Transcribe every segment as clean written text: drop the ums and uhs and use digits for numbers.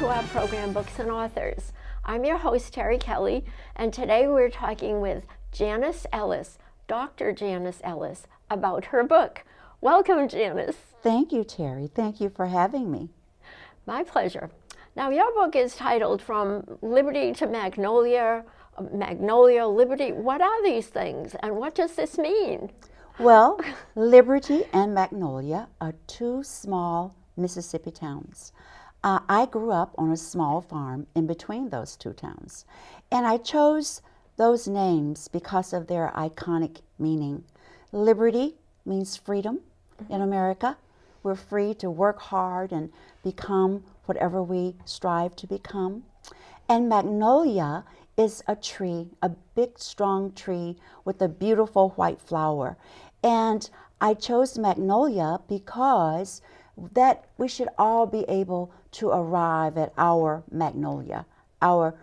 our program, Books and Authors. I'm your host, Terry Kelly, and today we're talking with Janice Ellis, Dr. Janice Ellis, about her book. Welcome, Janice. Thank you, Terry. Thank you for having me. My pleasure. Now, your book is titled From Liberty to Magnolia, Magnolia, Liberty. What are these things, and what does this mean? Well, Liberty and Magnolia are two small Mississippi towns. I grew up on a small farm in between those two towns, and I chose those names because of their iconic meaning. Liberty means freedom in America. We're free to work hard and become whatever we strive to become. And Magnolia is a tree, a big, strong tree with a beautiful white flower. And I chose Magnolia because that we should all be able to arrive at our magnolia, our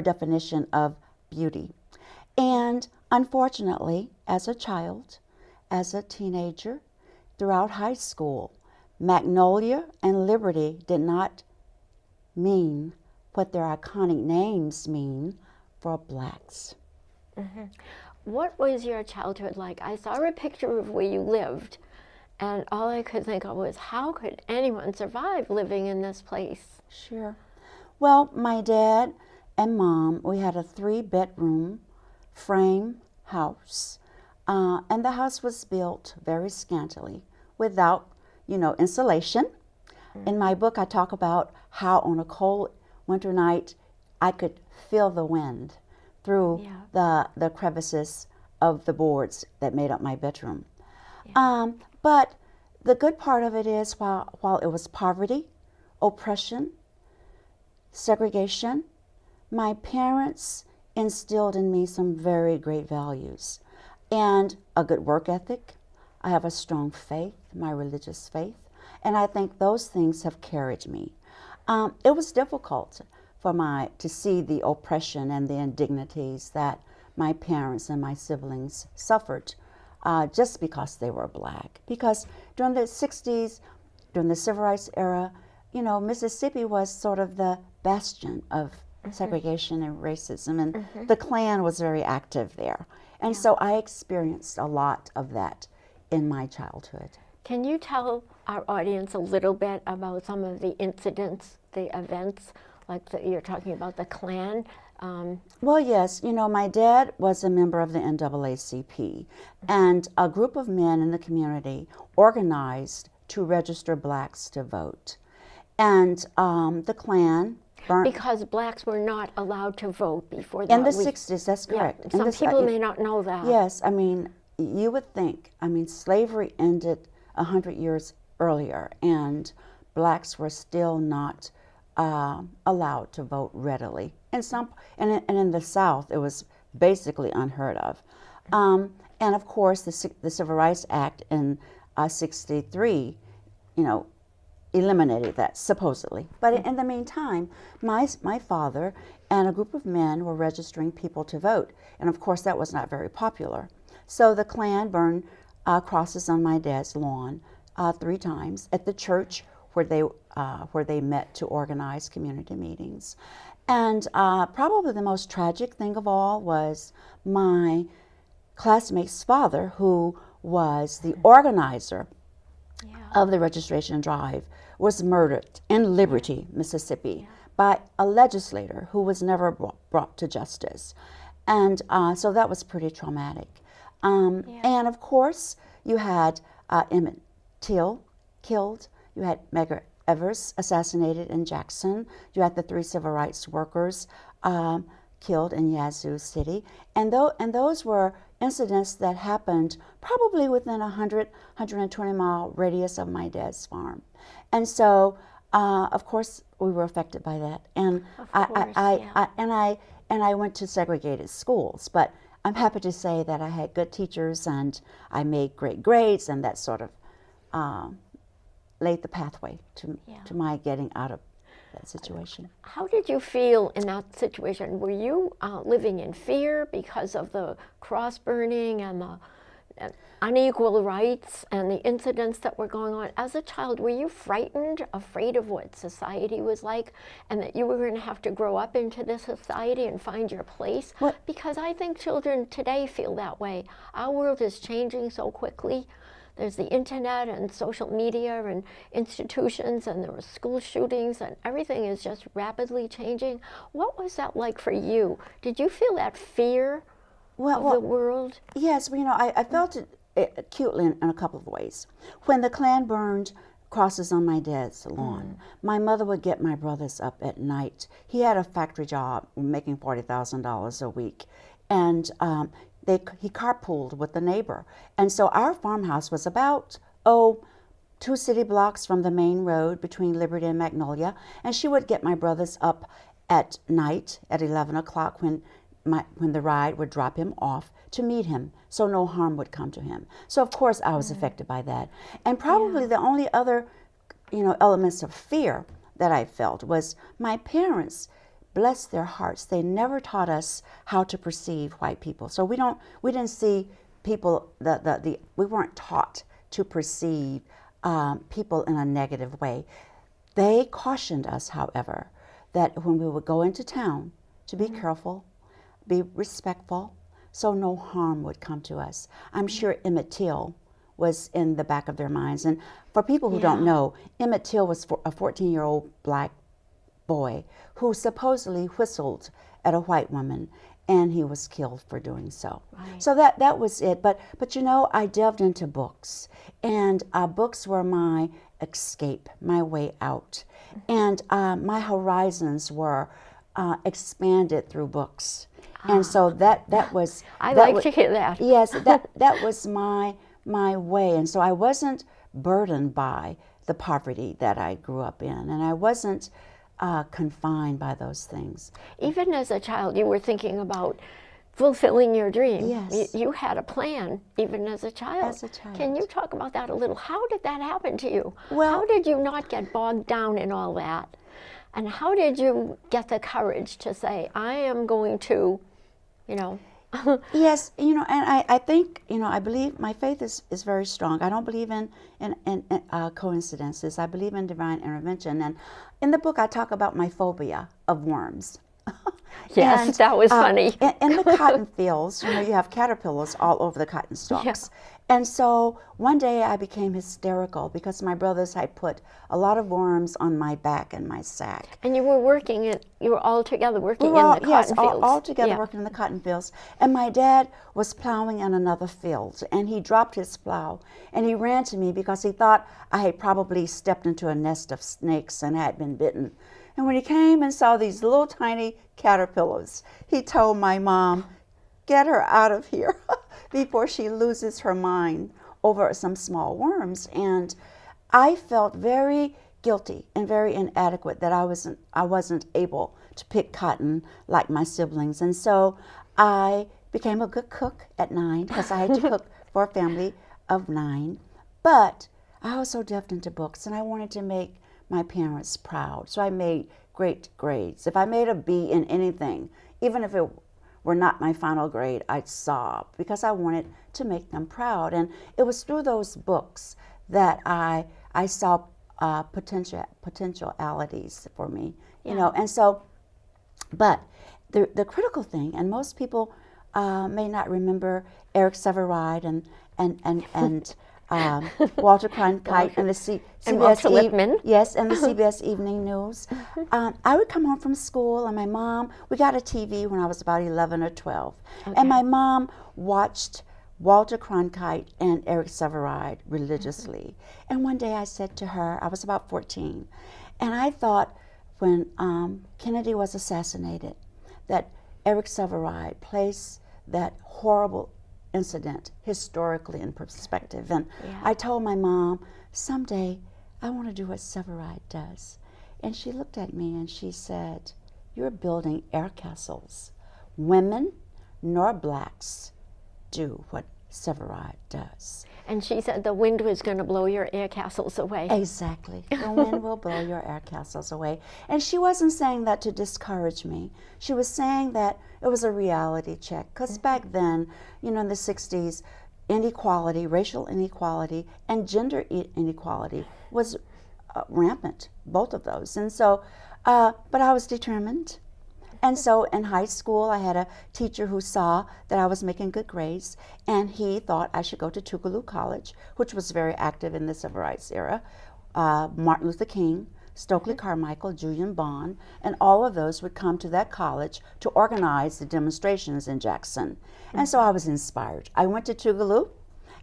definition of beauty. And unfortunately, as a child, as a teenager, throughout high school, Magnolia and Liberty did not mean what their iconic names mean for blacks. Mm-hmm. What was your childhood like? I saw a picture of where you lived, and all I could think of was, how could anyone survive living in this place? Sure. Well, my dad and mom, we had a 3-bedroom frame house, and the house was built very scantily without, insulation. Mm-hmm. In my book, I talk about how on a cold winter night, I could feel the wind through the crevices of the boards that made up my bedroom. Yeah. But the good part of it is while it was poverty, oppression, segregation, my parents instilled in me some very great values and a good work ethic. I have a strong faith, my religious faith, and I think those things have carried me. It was difficult to see the oppression and the indignities that my parents and my siblings suffered just because they were black. Because during the 60s, during the Civil Rights era, Mississippi was sort of the bastion of segregation and racism, and the Klan was very active there. And so I experienced a lot of that in my childhood. Can you tell our audience a little bit about some of the incidents, the events, like you're talking about the Klan? Well, yes. My dad was a member of the NAACP, and a group of men in the community organized to register blacks to vote. And the Klan burned... Because blacks were not allowed to vote before that. In the 60s, that's correct. Yeah, some people may not know that. Yes, you would think, slavery ended 100 years earlier, and blacks were still not allowed to vote readily. And in the South, it was basically unheard of. And of course, the Civil Rights Act in '63, eliminated that supposedly. But in the meantime, my father and a group of men were registering people to vote, and of course, that was not very popular. So the Klan burned crosses on my dad's lawn 3 times at the church where they met to organize community meetings. And probably the most tragic thing of all was my classmate's father, who was the organizer of the registration drive, was murdered in Liberty, Mississippi, by a legislator who was never brought to justice. And so that was pretty traumatic. And of course, you had Emmett Till killed. You had Medgar Evers assassinated in Jackson. You had the 3 civil rights workers killed in Yazoo City. And those were incidents that happened probably within a 120-mile radius of my dad's farm. And so, of course, we were affected by that. And I went to segregated schools, but I'm happy to say that I had good teachers and I made great grades, and that sort of laid the pathway to my getting out of that situation. How did you feel in that situation? Were you living in fear because of the cross burning and unequal rights and the incidents that were going on. As a child, were you frightened, afraid of what society was like, and that you were going to have to grow up into this society and find your place? What? Because I think children today feel that way. Our world is changing so quickly. There's the internet and social media and institutions, and there were school shootings, and everything is just rapidly changing. What was that like for you? Did you feel that fear of the world? Yes, well, I felt it acutely in a couple of ways. When the Klan burned crosses on my dad's lawn, my mother would get my brothers up at night. He had a factory job making $40,000 a week, and he carpooled with the neighbor. And so our farmhouse was about, 2 city blocks from the main road between Liberty and Magnolia, and she would get my brothers up at night at 11 o'clock when the ride would drop him off to meet him, so no harm would come to him. So of course I was affected by that. And probably the only other, elements of fear that I felt was my parents, bless their hearts, they never taught us how to perceive white people. So we didn't see people, we weren't taught to perceive people in a negative way. They cautioned us, however, that when we would go into town, to be careful, be respectful, so no harm would come to us. I'm sure Emmett Till was in the back of their minds. And for people who don't know, Emmett Till was a 14-year-old black boy who supposedly whistled at a white woman, and he was killed for doing so. Right. So that was it. But I delved into books, and books were my escape, my way out. And my horizons were expanded through books. And so that was I like to hear that. Yes, that was my way. And so I wasn't burdened by the poverty that I grew up in, and I wasn't confined by those things. Even as a child, you were thinking about fulfilling your dream. Yes. You had a plan, even as a child. As a child. Can you talk about that a little? How did that happen to you? Well, how did you not get bogged down in all that? And how did you get the courage to say, I am going to, Yes, and I think, I believe my faith is very strong. I don't believe in coincidences. I believe in divine intervention. And in the book, I talk about my phobia of worms. Yes, and, that was funny. In the cotton fields, you have caterpillars all over the cotton stalks. Yeah. And so one day I became hysterical because my brothers had put a lot of worms on my back and my sack. And you were all together working in the cotton fields. Yes, all together working in the cotton fields. And my dad was plowing in another field, and he dropped his plow, and he ran to me because he thought I had probably stepped into a nest of snakes and had been bitten. And when he came and saw these little tiny caterpillars, he told my mom, get her out of here before she loses her mind over some small worms. And I felt very guilty and very inadequate that I wasn't able to pick cotton like my siblings. And so I became a good cook at 9 because I had to cook for a family of 9. But I also delved into books, and I wanted to make my parents proud. So I made great grades. If I made a B in anything, even if it were not my final grade, I'd sob because I wanted to make them proud. And it was through those books that I saw potentialities for me, And so, but the critical thing, and most people may not remember Eric Sevareid and Walter Cronkite and the CBS Yes, and the CBS Evening News. I would come home from school, and my mom, we got a TV when I was about 11 or 12, and my mom watched Walter Cronkite and Eric Sevareid religiously. And one day I said to her, I was about 14, and I thought when Kennedy was assassinated, that Eric Sevareid placed that horrible incident historically in perspective. And I told my mom, someday I want to do what Sevareid does. And she looked at me and she said, you're building air castles. Women nor blacks do what Sevareid does. And she said the wind was going to blow your air castles away. Exactly. The wind will blow your air castles away. And she wasn't saying that to discourage me. She was saying that it was a reality check. Because back then, in the 60s, inequality, racial inequality, and gender inequality was rampant, both of those. And so, but I was determined. And so in high school, I had a teacher who saw that I was making good grades, and he thought I should go to Tougaloo College, which was very active in the civil rights era. Martin Luther King, Stokely Carmichael, Julian Bond, and all of those would come to that college to organize the demonstrations in Jackson. And so I was inspired. I went to Tougaloo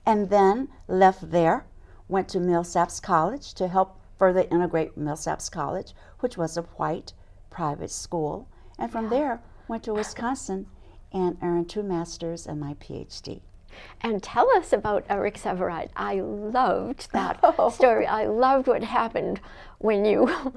and then left there, went to Millsaps College to help further integrate Millsaps College, which was a white private school. And from there, went to Wisconsin and earned 2 masters and my PhD. And tell us about Eric Sevareid. I loved that story. I loved what happened when you,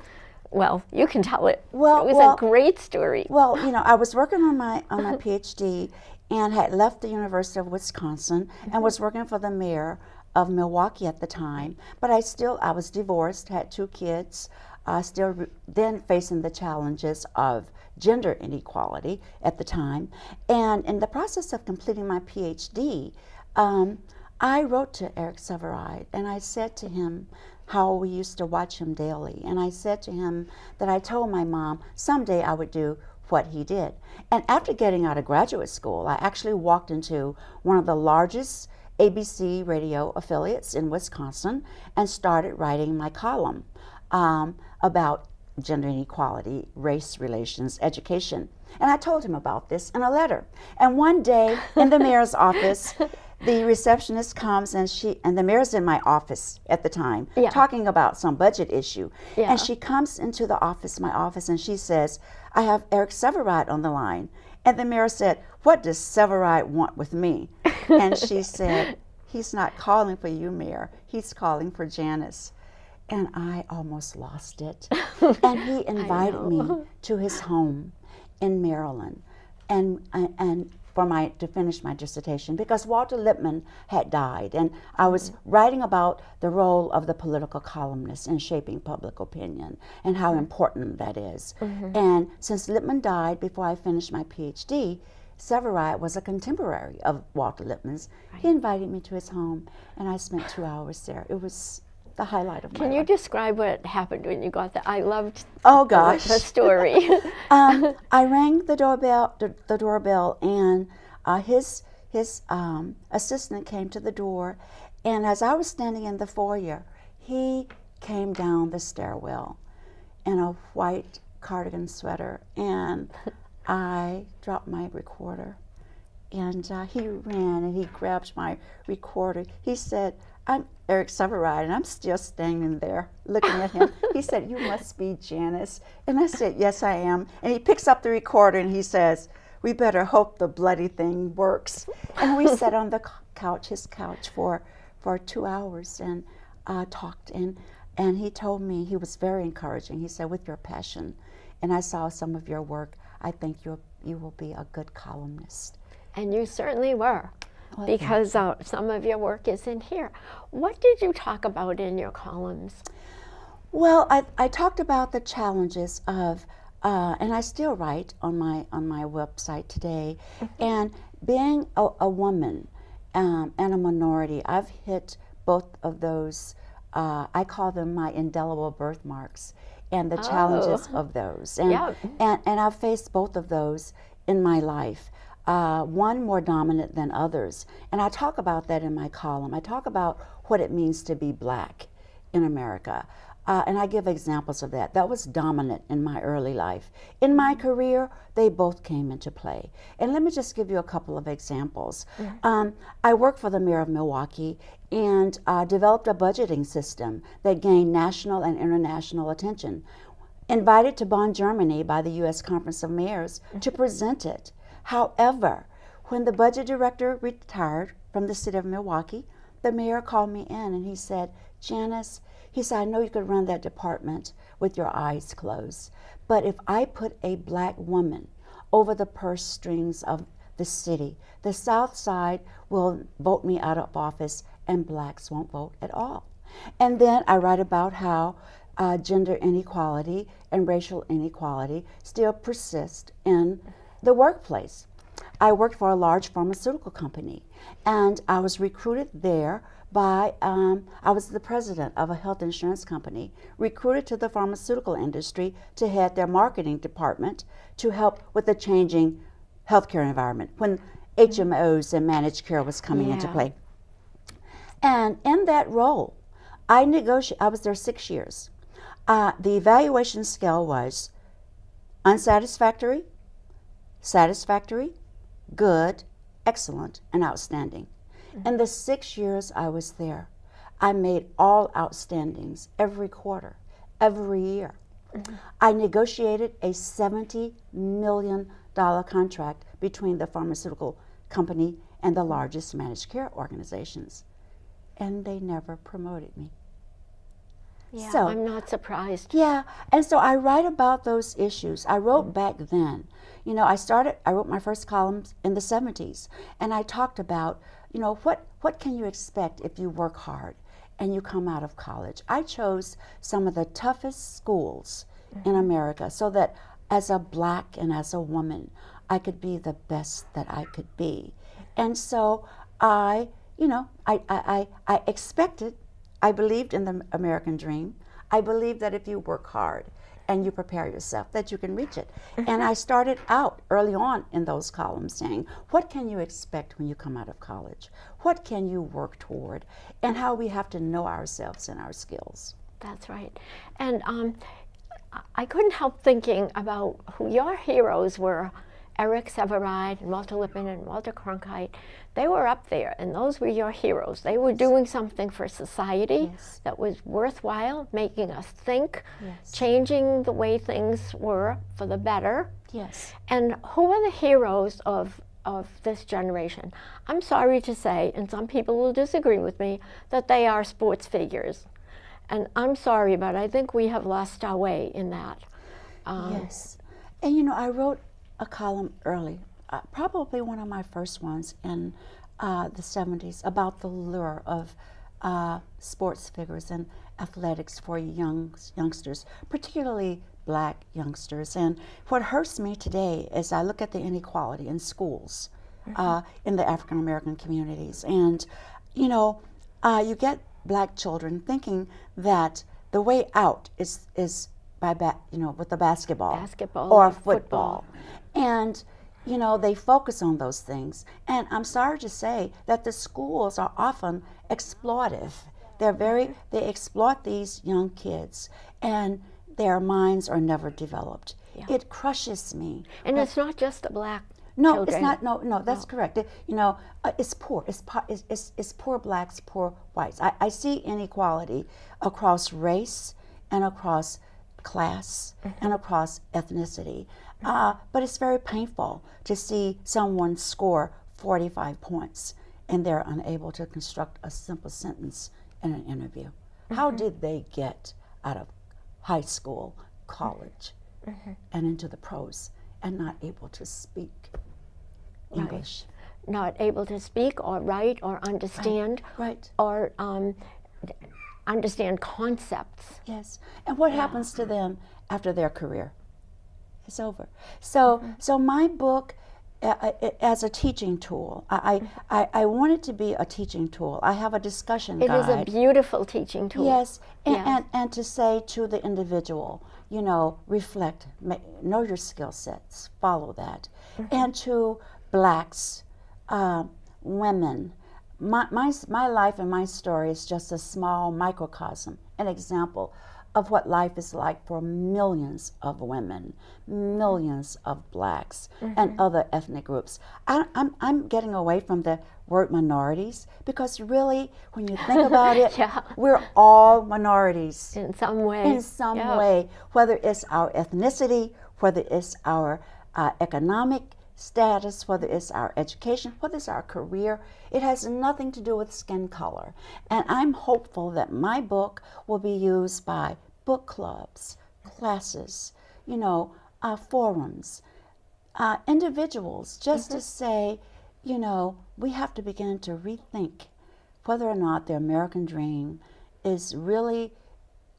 well, you can tell it. Well, it was a great story. Well, you know, I was working on my PhD and had left the University of Wisconsin and was working for the mayor of Milwaukee at the time. But I was divorced, had 2 kids, then facing the challenges of gender inequality at the time. And in the process of completing my PhD, I wrote to Eric Sevareid and I said to him how we used to watch him daily. And I said to him that I told my mom someday I would do what he did. And after getting out of graduate school, I actually walked into one of the largest ABC radio affiliates in Wisconsin and started writing my column about gender inequality, race relations, education. And I told him about this in a letter. And one day in the mayor's office, the receptionist comes and the mayor's in my office at the time, talking about some budget issue. And she comes into the office, my office, and she says, I have Eric Sevareid on the line. And the mayor said, what does Sevareid want with me? And she said, he's not calling for you, Mayor. He's calling for Janice. And I almost lost it. And he invited me to his home in Maryland and to finish my dissertation, because Walter Lippmann had died, and I was writing about the role of the political columnist in shaping public opinion and how important that is. And since Lippmann died before I finished my PhD, Sevareid was a contemporary of Walter Lippmann's. He invited me to his home, and I spent 2 hours there. It was the highlight of my life. Can you describe what happened when you got there? I loved the story. I rang the doorbell, and his assistant came to the door, and as I was standing in the foyer, he came down the stairwell in a white cardigan sweater, and I dropped my recorder, and he ran and he grabbed my recorder. He said, I'm Eric Sevareid, and I'm still standing there looking at him. He said, you must be Janice. And I said, yes, I am. And he picks up the recorder and he says, we better hope the bloody thing works. And we sat on the couch, his couch, for 2 hours and talked. And he told me, he was very encouraging. He said, with your passion, and I saw some of your work, I think you will be a good columnist. And you certainly were. Because some of your work is in here. What did you talk about in your columns? Well, I talked about the challenges of, and I still write on my website today, and being a woman and a minority. I've hit both of those. I call them my indelible birthmarks, and the challenges of those. And I've faced both of those in my life. One more dominant than others. And I talk about that in my column. I talk about what it means to be black in America. And I give examples of that. That was dominant in my early life. In my career, they both came into play. And let me just give you a couple of examples. I worked for the mayor of Milwaukee and developed a budgeting system that gained national and international attention. Invited to Bonn, Germany by the U.S. Conference of Mayors to present it. However, when the budget director retired from the city of Milwaukee, the mayor called me in and he said, Janice, he said, I know you could run that department with your eyes closed, but if I put a black woman over the purse strings of the city, the South Side will vote me out of office and blacks won't vote at all. And then I write about how gender inequality and racial inequality still persist in the workplace. I worked for a large pharmaceutical company, and I was recruited there by, I was the president of a health insurance company, recruited to the pharmaceutical industry to head their marketing department to help with the changing healthcare environment when HMOs and managed care was coming into play. And in that role, I was there 6 years. The evaluation scale was unsatisfactory, satisfactory, good, excellent, and outstanding. In the 6 years I was there, I made all outstandings every quarter, every year. I negotiated a $70 million contract between the pharmaceutical company and the largest managed care organizations. And they never promoted me. Yeah, So, I'm not surprised. Yeah, and so I write about those issues. I wrote back then. You know, I wrote my first columns in the 70s, and I talked about, you know, what can you expect if you work hard and you come out of college? I chose some of the toughest schools in America so that as a black and as a woman, I could be the best that I could be. And so I expected, I believed in the American dream. I believed that if you work hard and you prepare yourself, that you can reach it. And I started out early on in those columns saying, what can you expect when you come out of college? What can you work toward? And how we have to know ourselves and our skills. That's right. And I couldn't help thinking about who your heroes were. Eric Sevareid and Walter Lippmann and Walter Cronkite, they were up there, and those were your heroes. They were doing something for society that was worthwhile, making us think, changing the way things were for the better. Yes. And who are the heroes of this generation? I'm sorry to say, and some people will disagree with me, that they are sports figures. And I'm sorry, but I think we have lost our way in that. Yes. And you know, I wrote a column early, probably one of my first ones in the 70s, about the lure of sports figures and athletics for youngsters, particularly black youngsters. And what hurts me today is I look at the inequality in schools in the African American communities. And, you know, you get black children thinking that the way out is by with the basketball or football. And, you know, they focus on those things. And I'm sorry to say that the schools are often exploitive. They exploit these young kids, and their minds are never developed. Yeah. It crushes me. And it's not just the black No, children. it's not. No, that's correct. You know, it's poor. It's poor blacks, poor whites. I see inequality across race and across class and across ethnicity. But it's very painful to see someone score 45 points and they're unable to construct a simple sentence in an interview. How did they get out of high school, college, and into the pros and not able to speak English? Not able to speak or write or understand or understand concepts. Yes. And what happens to them after their career? It's over. So my book, as a teaching tool, I want it to be a teaching tool. I have a discussion guide. It is a beautiful teaching tool. Yes, and to say to the individual, you know, reflect, know your skill sets, follow that. And to blacks, women, my life and my story is just a small microcosm, an example of what life is like for millions of women, millions of blacks, and other ethnic groups. I'm getting away from the word minorities because really, when you think about it, we're all minorities. In some way. In some way, whether it's our ethnicity, whether it's our economic status, whether it's our education, whether it's our career, it has nothing to do with skin color. And I'm hopeful that my book will be used by book clubs, classes, you know, forums, individuals, just to say, you know, we have to begin to rethink whether or not the American dream is really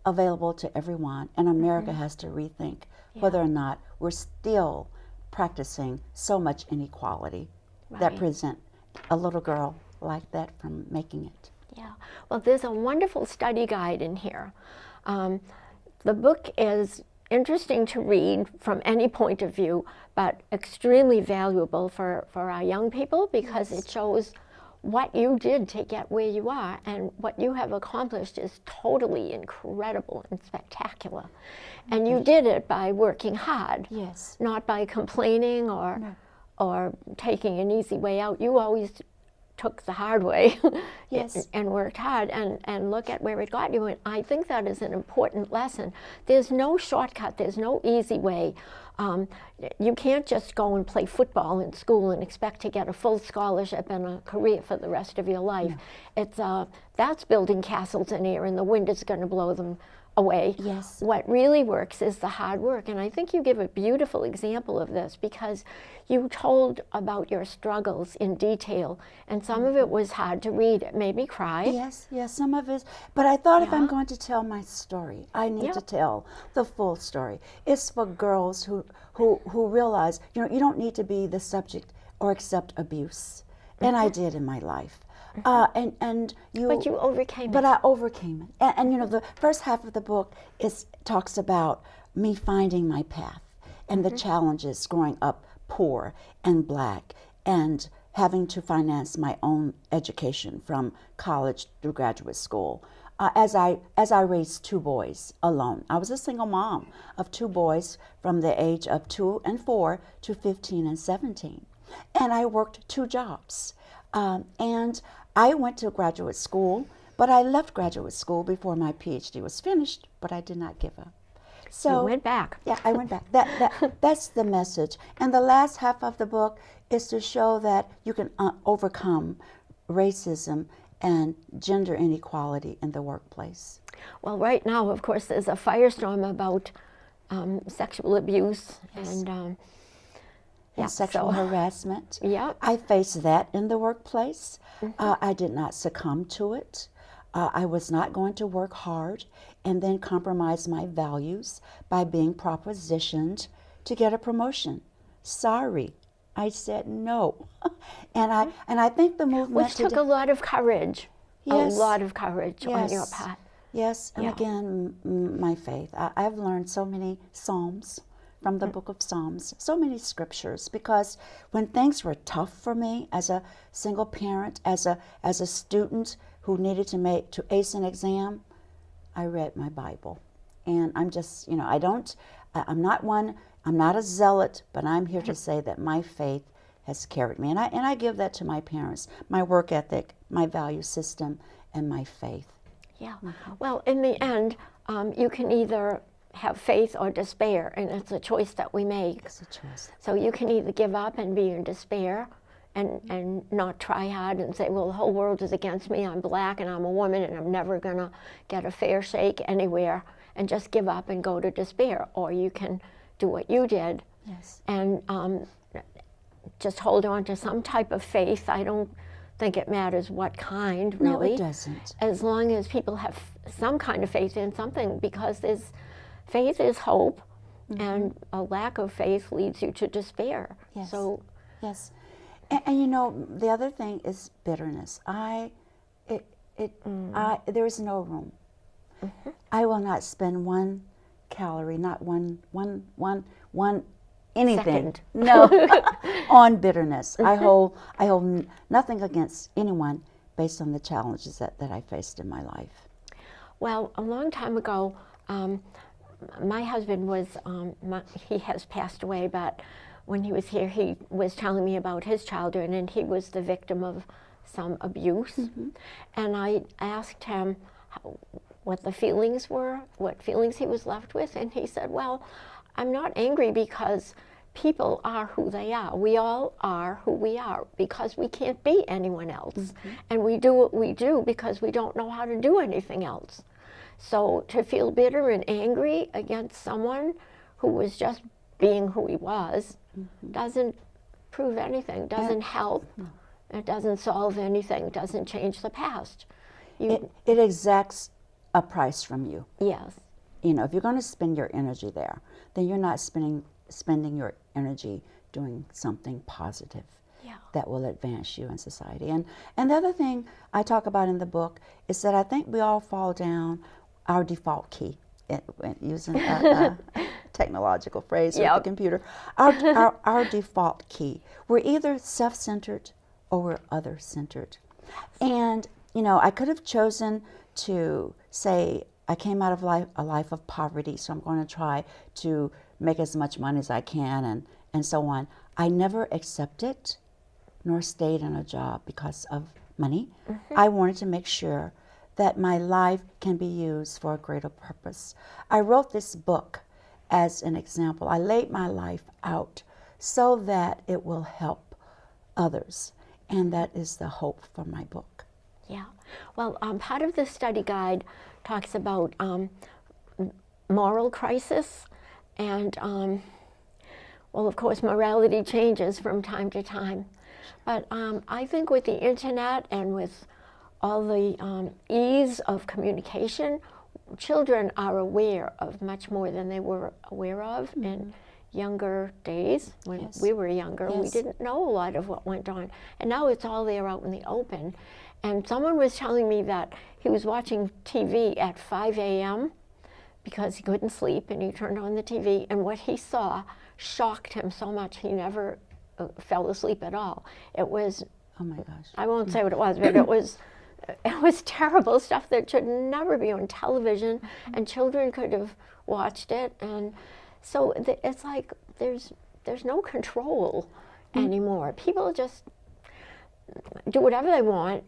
available to everyone, and America has to rethink whether or not we're still practicing so much inequality that Right. prevent a little girl like that from making it. Yeah. Well, there's a wonderful study guide in here. The book is interesting to read from any point of view, but extremely valuable for our young people because it shows what you did to get where you are, and what you have accomplished is totally incredible and spectacular. And you did it by working hard, Yes. not by complaining or taking an easy way out. You always took the hard way Yes. and worked hard, and look at where it got you. And I think that is an important lesson. There's no shortcut, there's no easy way. You can't just go and play football in school and expect to get a full scholarship and a career for the rest of your life. It's that's building castles in air, and the wind is going to blow them away. Yes. What really works is the hard work, and I think you give a beautiful example of this because you told about your struggles in detail, and some of it was hard to read. It made me cry. Yes, yes, some of it. But I thought if I'm Yeah. going to tell my story, I need Yeah. to tell the full story. It's for girls who realize, you don't need to be the subject or accept abuse. And I did in my life. And you. But you overcame But it. I overcame it. And the first half of the book talks about me finding my path and the challenges growing up poor and Black and having to finance my own education from college through graduate school. As I raised two boys alone. I was a single mom of two boys from the age of 2 and 4 to 15 and 17. And I worked two jobs. And I went to graduate school, but I left graduate school before my PhD was finished, but I did not give up. So You went back. Yeah, I went back. That's the message. And the last half of the book is to show that you can overcome racism and gender inequality in the workplace. Well, right now, of course, there's a firestorm about sexual abuse and And sexual harassment. Yeah. I faced that in the workplace. I did not succumb to it. I was not going to work hard and then compromise my values by being propositioned to get a promotion. Sorry, I said no. and I think the movement which took a lot of courage. Yes. A lot of courage on your Yes. part. Yes, and Yeah. again, my faith. I've learned so many Psalms from the book of Psalms, so many scriptures, because when things were tough for me as a single parent, as a student who needed to ace an exam, I read my Bible. And I'm just, I'm not a zealot, but I'm here to say that my faith has carried me. And I give that to my parents, my work ethic, my value system, and my faith. Yeah. Well, in the end, you can either have faith or despair, and it's a choice that we make. It's a choice. So you can either give up and be in despair and not try hard and say, well, the whole world is against me, I'm Black and I'm a woman and I'm never going to get a fair shake anywhere, and just give up and go to despair. Or you can do what you did Yes. and just hold on to some type of faith. I don't think it matters what kind, really. No, it doesn't. As long as people have some kind of faith in something, because faith is hope, and a lack of faith leads you to despair. Yes. So, Yes. And the other thing is bitterness. There is no room. I will not spend one calorie, not one anything. Second. No, on bitterness. I hold nothing against anyone based on the challenges that I faced in my life. well, a long time ago, my husband was, he has passed away, but when he was here, he was telling me about his childhood, and he was the victim of some abuse. And I asked him what the feelings were, what feelings he was left with, and he said, well, I'm not angry because people are who they are. We all are who we are because we can't be anyone else. And we do what we do because we don't know how to do anything else. So to feel bitter and angry against someone who was just being who he was doesn't prove anything, doesn't help, it doesn't solve anything, doesn't change the past. It exacts a price from you. Yes. If you're going to spend your energy there, then you're not spending spending your energy doing something positive that will advance you in society. And the other thing I talk about in the book is that I think we all fall down our default key, using a technological phrase with the computer. Our default key. We're either self-centered or we're other-centered. And, you know, I could have chosen to say, I came out of a life of poverty, so I'm going to try to make as much money as I can and so on. I never accepted nor stayed in a job because of money. I wanted to make sure that my life can be used for a greater purpose. I wrote this book as an example. I laid my life out so that it will help others, and that is the hope for my book. Yeah. Well, part of the study guide talks about moral crisis, and well, of course, morality changes from time to time. But I think with the internet and with all the ease of communication, children are aware of much more than they were aware of in younger days. When we were younger, we didn't know a lot of what went on. And now it's all there out in the open. And someone was telling me that he was watching TV at 5 a.m. because he couldn't sleep, and he turned on the TV, and what he saw shocked him so much he never fell asleep at all. It was, oh my gosh, I won't say what it was, but it was terrible stuff that should never be on television, and children could have watched it. And so it's like there's no control anymore. People just do whatever they want.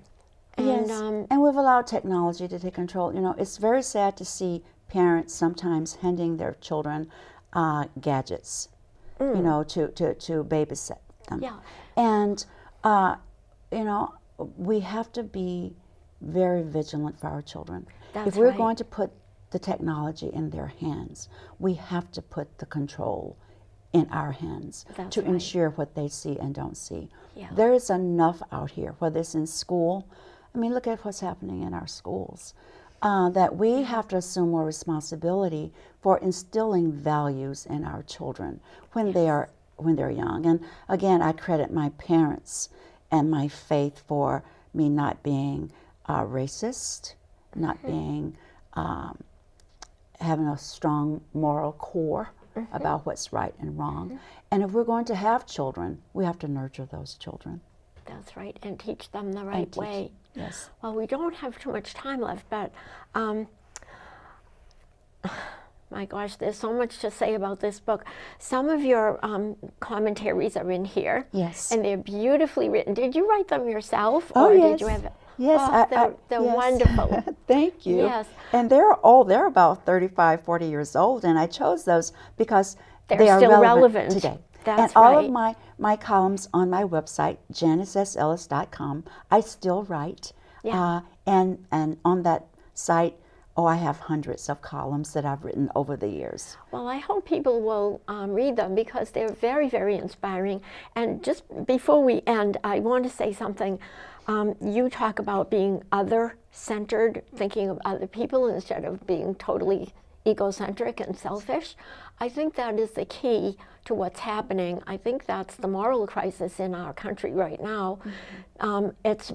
And, and we've allowed technology to take control. You know, it's very sad to see parents sometimes handing their children gadgets, you know, to babysit them. Yeah. And, you know, we have to be very vigilant for our children. That's if we're right. going to put the technology in their hands, we have to put the control in our hands to ensure what they see and don't see. Yeah. There is enough out here, whether it's in school. I mean, look at what's happening in our schools. That we have to assume more responsibility for instilling values in our children when they're young. And again, I credit my parents and my faith for me not being racist, not being having a strong moral core about what's right and wrong. And if we're going to have children, we have to nurture those children. That's right, and teach them the right way. Yes. Well, we don't have too much time left, but my gosh, there's so much to say about this book. Some of your commentaries are in here. Yes. And they're beautifully written. Did you write them yourself? Oh, or yes. Did you have? Yes. Oh, they're yes. wonderful. Thank you. Yes. And they're about 35, 40 years old, and I chose those because they are still relevant today. That's and all right. of my columns on my website, JaniceSEllis.com, I still write. Yeah. And on that site, I have hundreds of columns that I've written over the years. Well, I hope people will read them because they're very, very inspiring. And just before we end, I want to say something. You talk about being other-centered, thinking of other people instead of being totally egocentric and selfish. I think that is the key to what's happening. I think that's the moral crisis in our country right now. It's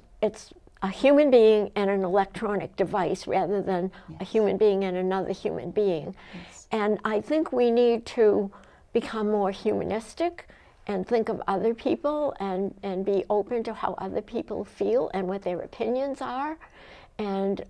a human being and an electronic device rather than a human being and another human being. Yes. And I think we need to become more humanistic and think of other people and be open to how other people feel and what their opinions are, and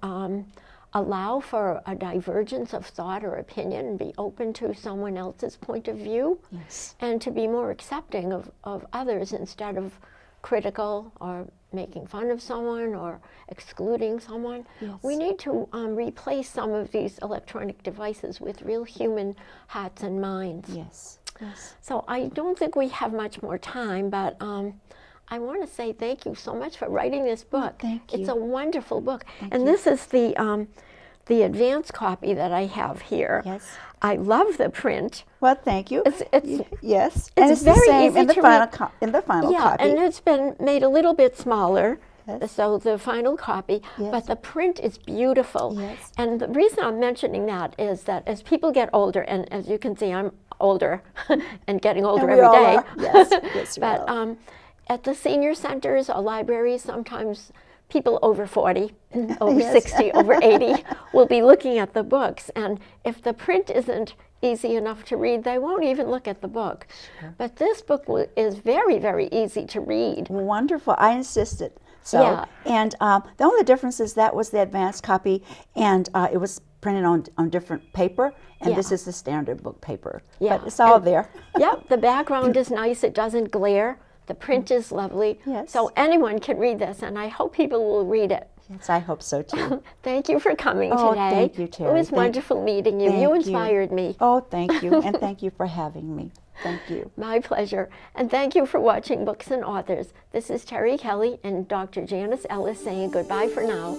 allow for a divergence of thought or opinion and be open to someone else's point of view. Yes. And to be more accepting of others instead of critical or making fun of someone or excluding someone. Yes. We need to replace some of these electronic devices with real human hearts and minds. Yes. Yes. So I don't think we have much more time, but I want to say thank you so much for writing this book. Thank you. It's a wonderful book. Thank and you. This is the advanced copy that I have here. Yes. I love the print. Well, thank you. It's yes. and it's very the same easy in the to final read. in the final Yeah, copy. and it's been made a little bit smaller. Yes. So the final copy, Yes. but the print is beautiful. Yes. And the reason I'm mentioning that is that as people get older, and as you can see, I'm older and getting older And we every all day. are. Yes, yes, we But are. at the senior centers or libraries, sometimes people over 40, over Yes. 60, over 80 will be looking at the books. And if the print isn't easy enough to read, they won't even look at the book. But this book is very, very easy to read. Wonderful. I insisted. So, Yeah. and the only difference is that was the advanced copy, and it was printed on different paper, and this Yeah. is the standard book paper. Yeah. But it's all And- there. Yep, the background is nice. It doesn't glare. The print is lovely. Yes. So anyone can read this, and I hope people will read it. Yes, I hope so too. Thank you for coming Oh, today. thank you, It Terry. was wonderful meeting you. thank You you. inspired me. Oh, thank you, and thank you for having me. Thank you. My pleasure. And thank you for watching Books and Authors. This is Terry Kelly and Dr. Janice Ellis saying goodbye for now.